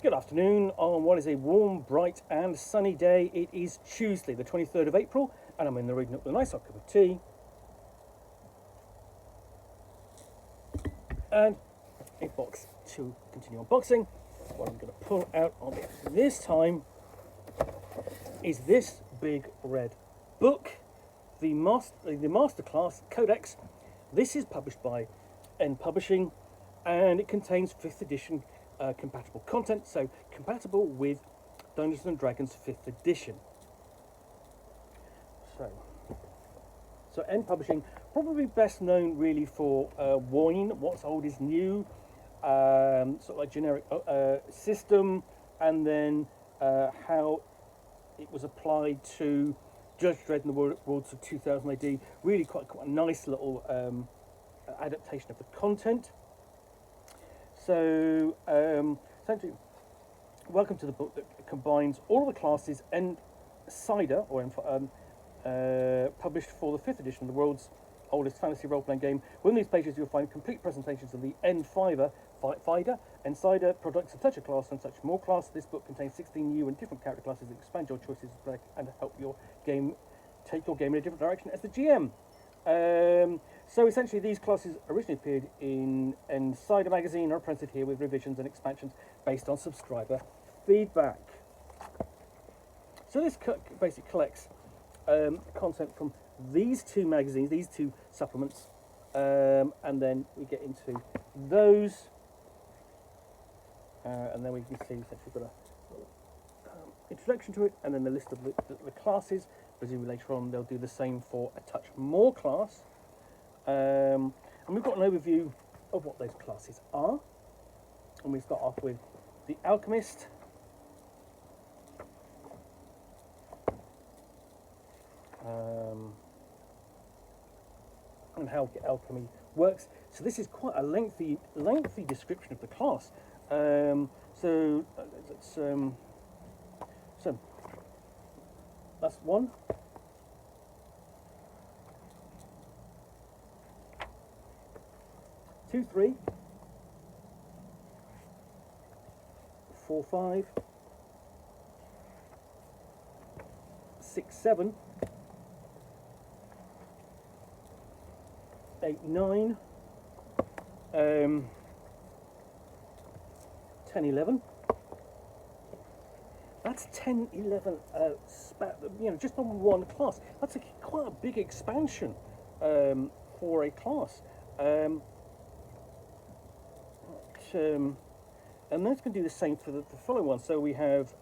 Good afternoon on what is a warm, bright and sunny day. It is Tuesday the 23rd of April and I'm in the reading up with a nice hot cup of tea and a box to continue unboxing. What I'm going to pull out on this time is this big red book, the Masterclass Codex. This is published by N Publishing and it contains 5th edition compatible content, so compatible with Dungeons and Dragons 5th edition. So N Publishing, probably best known really for Wine, What's Old is New, sort of like generic system, and then how it was applied to Judge Dredd and the Worlds of 2000 AD. Really quite a nice little adaptation of the content. So, essentially, welcome to the book that combines all of the classes and Cider, published for the 5th edition of the world's oldest fantasy role-playing game. Within these pages, you'll find complete presentations of the N5er, and Cider products of such a class and such more class. This book contains 16 new and different character classes that expand your choices and help your game take your game in a different direction as the GM. So essentially these classes originally appeared in Cider magazine and are printed here with revisions and expansions based on subscriber feedback. So this basically collects content from these two magazines, these two supplements, and then we get into those, and then we can see essentially we've got a introduction to it and then the list of the classes. Presumably later on they'll do the same for a touch more class. And we've got an overview of what those classes are. And we start off with the Alchemist. And how alchemy works. So this is quite a lengthy description of the class. So that's one. Two, 3, 4, 5, 6, 7, 8, 9, 10, 11. That's 10, 11, just on one class. That's quite a big expansion for a class. And that's going to do the same for the following one. So we have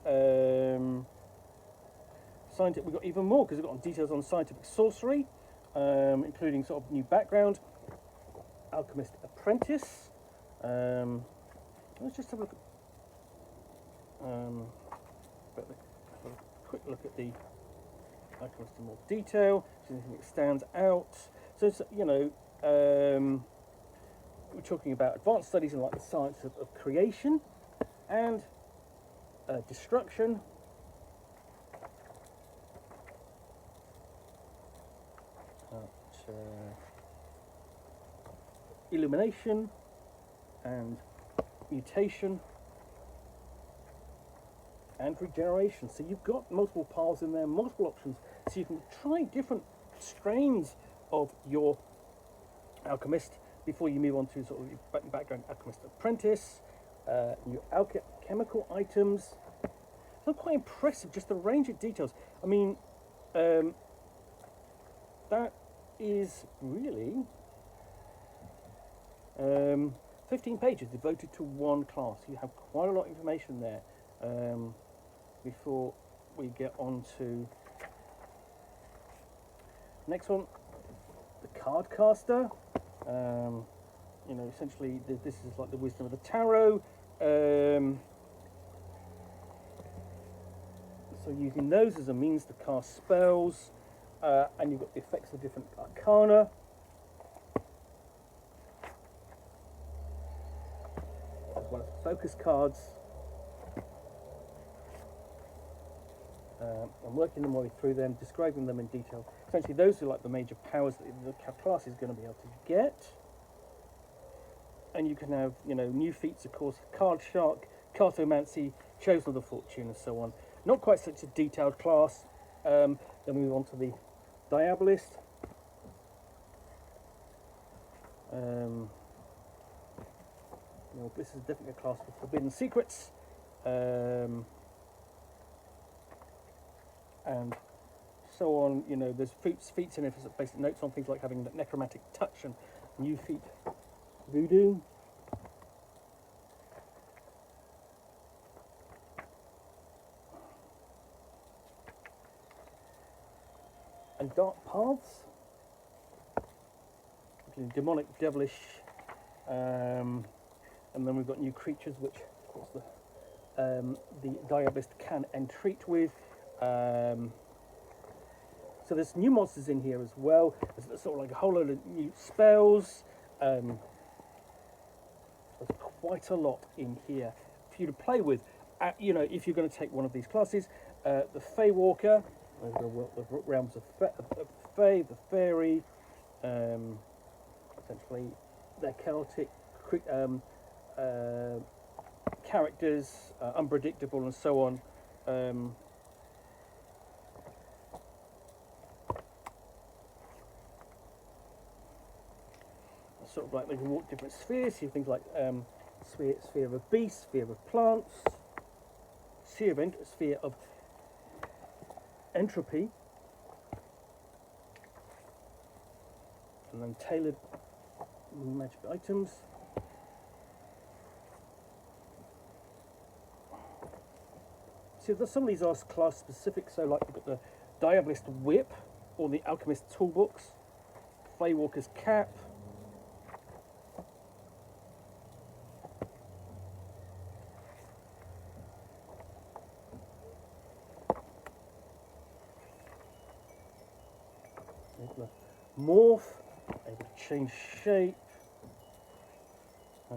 scientific. We've got even more because we've got details on scientific sorcery, including sort of new background, alchemist apprentice. Let's just have a look at, have a quick look at the alchemist in more detail. See anything that stands out. So it's, we're talking about advanced studies in like the science of creation and destruction, illumination and mutation and regeneration. So you've got multiple paths in there, multiple options, so you can try different strains of your alchemist before you move on to sort of your background alchemist apprentice, your alchemical items. So quite impressive, just the range of details. I mean, that is really 15 pages devoted to one class. You have quite a lot of information there before we get on to next one, the card caster. Essentially this is like the wisdom of the tarot. So using those as a means to cast spells, and you've got the effects of different arcana. As well as focus cards. I'm working my way through them, describing them in detail. Essentially, those are like the major powers that the class is going to be able to get. And you can have, new feats, of course, Card Shark, cartomancy, chosen of the fortune, and so on. Not quite such a detailed class. Then we move on to the Diabolist. Well, this is definitely a class with forbidden secrets. And so on. You know, there's feats in it for basic notes on things like having necromantic touch and new feat voodoo. And dark paths, demonic, devilish, and then we've got new creatures, which of course the Diabolist can entreat with. So there's new monsters in here as well. There's sort of like a whole load of new spells. There's quite a lot in here for you to play with. You know, if you're going to take one of these classes, the Fey Walker. The realms of Fae, the Fairy, essentially they're Celtic characters, unpredictable and so on. Sort of like they can walk different spheres, see things like sphere of beasts, sphere of plants, sphere of entropy, and then tailored magic items. See, some of these are class specific, so like we've got the Diabolist Whip, or the Alchemist Toolbox, Feywalker's Cap, morph, able to change shape, so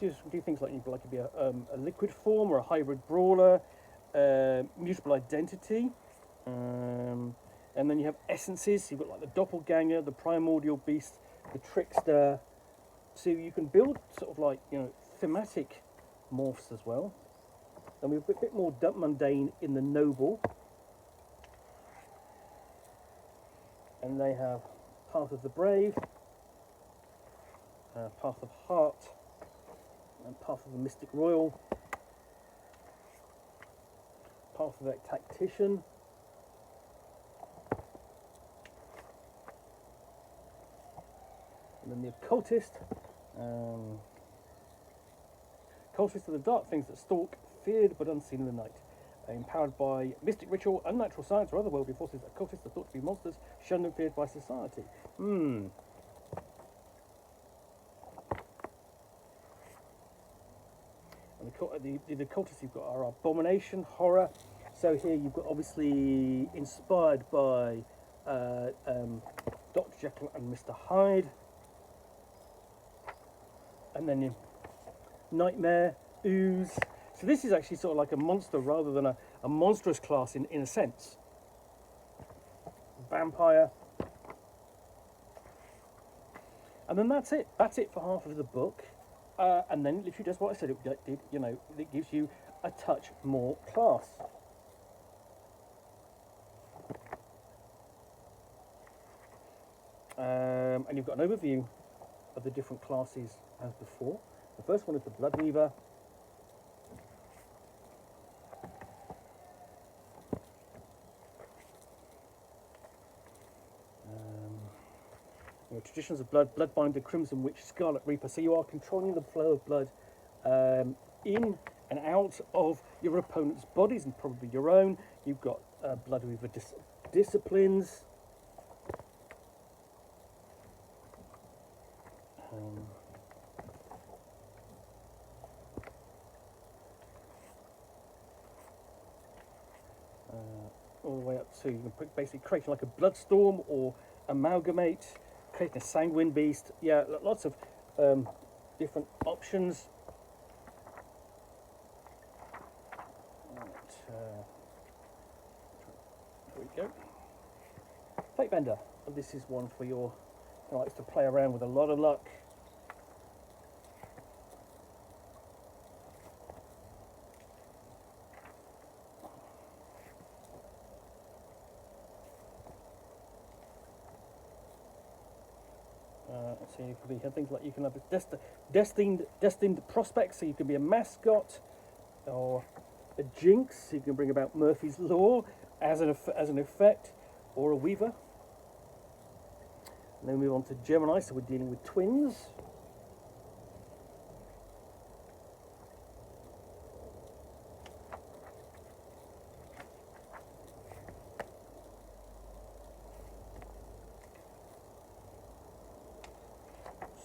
you do things like you could be a liquid form or a hybrid brawler, mutable identity. And then you have essences. You've got like the doppelganger, the primordial beast, the trickster. So you can build sort of like, you know, thematic morphs as well. And we've a bit more mundane in the noble. And they have Path of the Brave, Path of Heart, and Path of the Mystic Royal, Path of the Tactician, and then the Occultist. Occultists are the dark things that stalk, feared but unseen in the night. Empowered by mystic ritual, unnatural science, or otherworldly forces, occultists are thought to be monsters, shunned and feared by society. And the occultists you've got are abomination, horror. So here you've got obviously inspired by Dr. Jekyll and Mr. Hyde. And then you Nightmare, Ooze. So this is actually sort of like a monster rather than a monstrous class in a sense. Vampire. And then that's it. That's it for half of the book. And then literally just what I said it did, you know, it gives you a touch more class. And you've got an overview of the different classes as before. The first one is the Bloodweaver. Traditions of blood, Bloodbinder, Crimson Witch, Scarlet Reaper. So you are controlling the flow of blood in and out of your opponent's bodies and probably your own. You've got Bloodweaver disciplines. All the way up to you can basically create like a Bloodstorm or amalgamate, creating a Sanguine Beast. Yeah, lots of different options. Right, there we go. Fate Bender. And this is one for your who likes to play around with a lot of luck. So you could have things like you can have destined prospects. So you can be a mascot or a jinx. So you can bring about Murphy's Law as an effect, or a weaver. And then we move on to Gemini. So we're dealing with twins.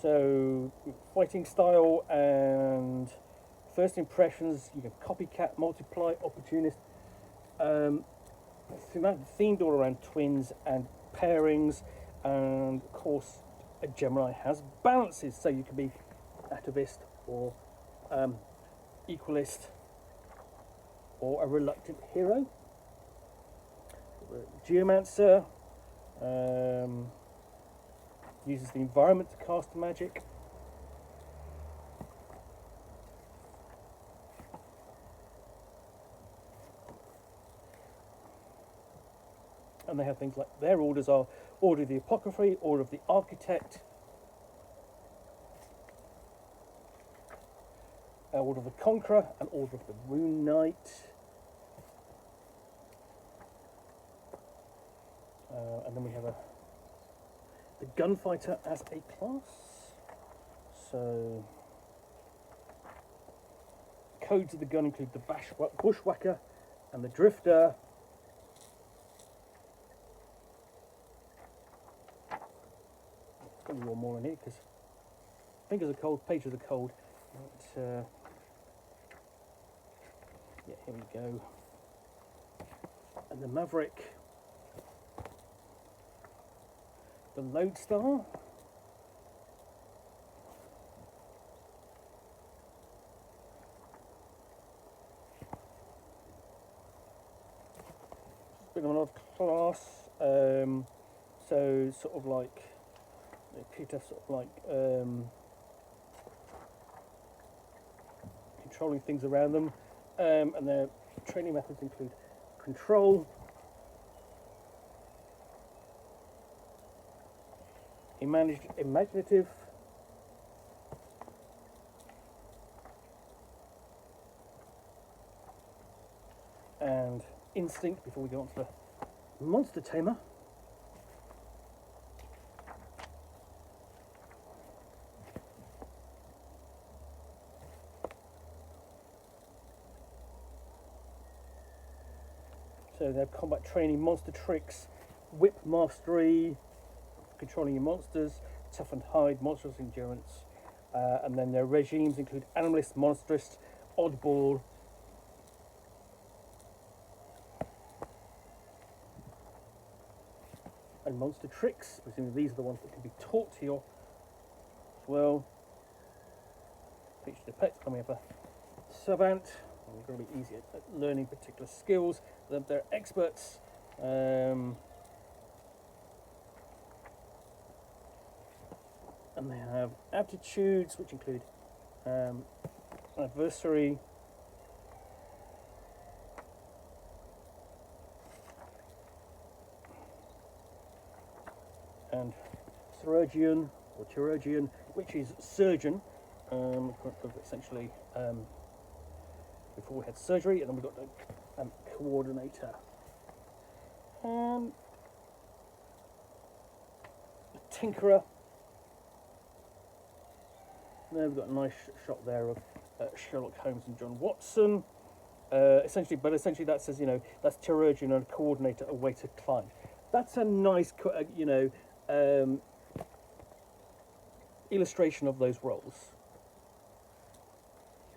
So fighting style and first impressions, you can copycat, multiply, opportunist. Themed all around twins and pairings, and of course a Gemini has balances, so you can be atavist or equalist or a reluctant hero. Geomancer. Uses the environment to cast magic. And they have things like their orders are Order of the Apothecary, Order of the Architect, Order of the Conqueror, and Order of the Rune Knight. And then we have the Gunfighter as a class. So codes of the gun include the Bushwhacker and the Drifter. Probably one more in here because fingers are cold, pages are cold. But, yeah, here we go. And the Maverick, the Lodestar, it's a bit of an odd class. So sort of like they appear to have sort of like controlling things around them, and their training methods include control, imaginative, and instinct. Before we go on to the monster tamer. So they have combat training, monster tricks, whip mastery, controlling your monsters, tough and hide, monstrous endurance, and then their regimes include animalist, monstrous, oddball, and monster tricks. Presumably these are the ones that can be taught to you as well. Feature the pets, then we have a savant. We've got to be easy at learning particular skills. They're experts. And they have aptitudes, which include adversary, and chirurgian, which is surgeon, essentially. Before we had surgery, and then we got the coordinator. The tinkerer. There we've got a nice shot there of Sherlock Holmes and John Watson. Essentially that says, you know, that's chirurgeon and coordinator, a way to climb. That's a nice, illustration of those roles.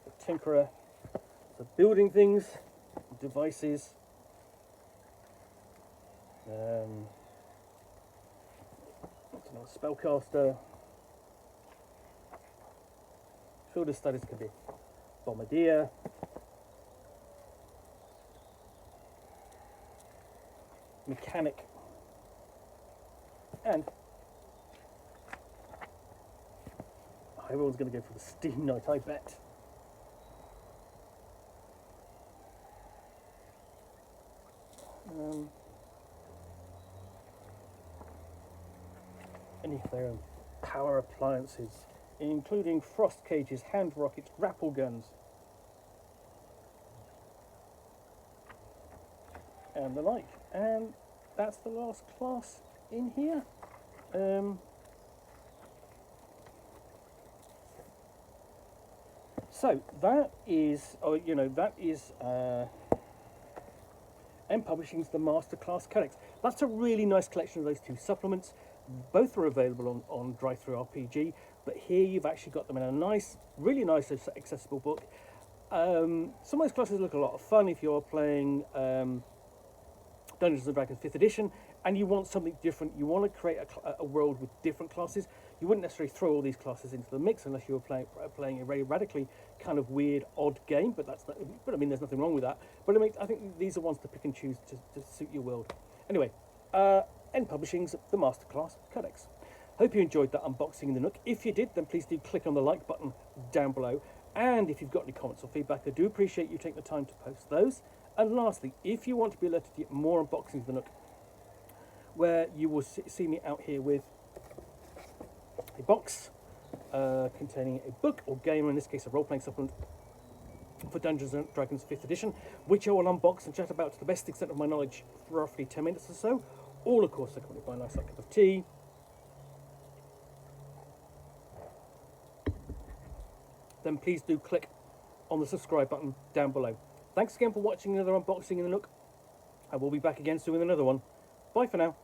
The tinkerer. So building things, devices, that's another spellcaster, Field of Studies could be Bombardier. Mechanic. And everyone's going to go for the Steam Knight, I bet. Any of their own power appliances, including frost cages, hand rockets, grapple guns, and the like. And that's the last class in here. So that is, M Publishing's the Masterclass Codex. That's a really nice collection of those two supplements. Both are available on Drive-Thru RPG, but here you've actually got them in a nice, really nice, accessible book. Some of those classes look a lot of fun if you're playing Dungeons & Dragons 5th edition and you want something different. You want to create a world with different classes. You wouldn't necessarily throw all these classes into the mix unless you were playing a very radically kind of weird, odd game, but I mean, there's nothing wrong with that. But I mean, I think these are ones to pick and choose to suit your world. Anyway, N Publishing's The Masterclass Codex. Hope you enjoyed that unboxing in the Nook. If you did, then please do click on the like button down below. And if you've got any comments or feedback, I do appreciate you taking the time to post those. And lastly, if you want to be alerted to get more unboxings of the Nook, where you will see me out here with a box containing a book or game, or in this case a role-playing supplement for Dungeons & Dragons 5th edition, which I will unbox and chat about to the best extent of my knowledge for roughly 10 minutes or so, all of course accompanied by a nice cup of tea. Then please do click on the subscribe button down below. Thanks again for watching another unboxing in the Nook. I will be back again soon with another one. Bye for now.